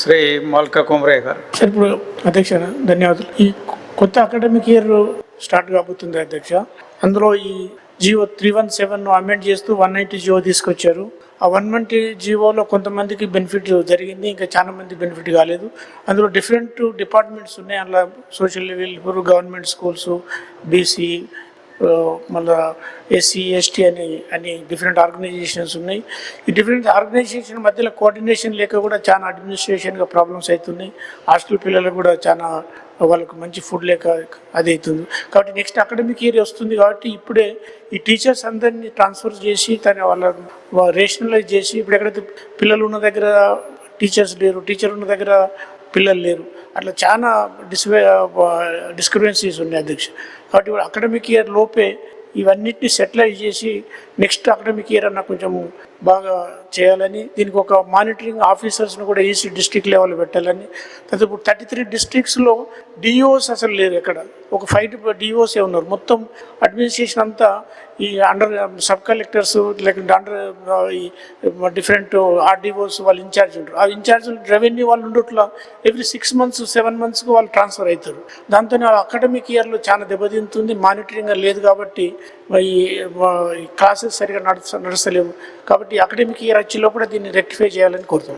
శ్రీ మల్కా కుమరయ్య గారు. సార్ ఇప్పుడు అధ్యక్ష ధన్యవాదాలు. ఈ కొత్త అకాడమిక్ ఇయర్ స్టార్ట్ కాబోతుంది అధ్యక్ష. అందులో ఈ జియో 317 అమెండ్ చేస్తూ 190 జియో తీసుకొచ్చారు. ఆ 190 జియోలో కొంతమందికి బెనిఫిట్ జరిగింది, ఇంకా చాలా మంది బెనిఫిట్ కాలేదు. అందులో డిఫరెంట్ డిపార్ట్మెంట్స్ ఉన్నాయి. అందులో social welfare, government schools, BC, మళ్ళీ ఎస్సీ, ఎస్టీ అని డిఫరెంట్ ఆర్గనైజేషన్స్ ఉన్నాయి. ఈ డిఫరెంట్ ఆర్గనైజేషన్ మధ్యలో కోఆర్డినేషన్ లేక కూడా చాలా అడ్మినిస్ట్రేషన్గా ప్రాబ్లమ్స్ అవుతున్నాయి. హాస్టల్ పిల్లలకు కూడా చాలా వాళ్ళకు మంచి ఫుడ్ లేక అది అవుతుంది. కాబట్టి నెక్స్ట్ అకాడమిక్ ఇయర్ వస్తుంది కాబట్టి ఇప్పుడే ఈ టీచర్స్ అందరినీ ట్రాన్స్ఫర్ చేసి వాళ్ళ రేషనలైజ్ చేసి, ఇప్పుడు ఎక్కడైతే పిల్లలు ఉన్న దగ్గర టీచర్స్ లేరు, టీచర్ ఉన్న దగ్గర పిల్లలు లేరు, అట్లా చాలా డిస్క్రిపెన్సీస్ ఉన్నాయి అధ్యక్ష. కాబట్టి ఇప్పుడు అకాడమిక్ ఇయర్ లోపే ఇవన్నిటిని సెటిలైజ్ చేసి నెక్స్ట్ అకాడమిక్ ఇయర్ అన్న కొంచెం బాగా చేయాలని, దీనికి ఒక మానిటరింగ్ ఆఫీసర్స్ను కూడా ఈసీ డిస్ట్రిక్ట్ లెవెల్ పెట్టాలని. తర్వాత ఇప్పుడు 33 డిస్ట్రిక్ట్స్లో డిఓస్ అసలు లేరు. ఎక్కడ ఒక 5 డిఓసే ఉన్నారు. మొత్తం అడ్మినిస్ట్రేషన్ అంతా ఈ అండర్ సబ్ కలెక్టర్స్ లేకుంటే అండర్ ఈ డిఫరెంట్ ఆర్డీఓస్ వాళ్ళు ఇన్ఛార్జ్ ఉంటారు. ఆ ఇన్ఛార్జ్ రెవెన్యూ వాళ్ళు ఉండట్లా ఎవ్రీ 6 months 7 monthsకు వాళ్ళు ట్రాన్స్ఫర్ అవుతారు. దాంతో అకాడమిక్ ఇయర్లో చాలా దెబ్బతింటుంది. మానిటరింగ్ లేదు కాబట్టి ఈ క్లాసెస్ సరిగా నడుస్తలేవు. కాబట్టి అకాడమిక్ ఇయర్ వచ్చే లోపల దీన్ని రెక్టిఫై చేయాలని కోరుతున్నాను.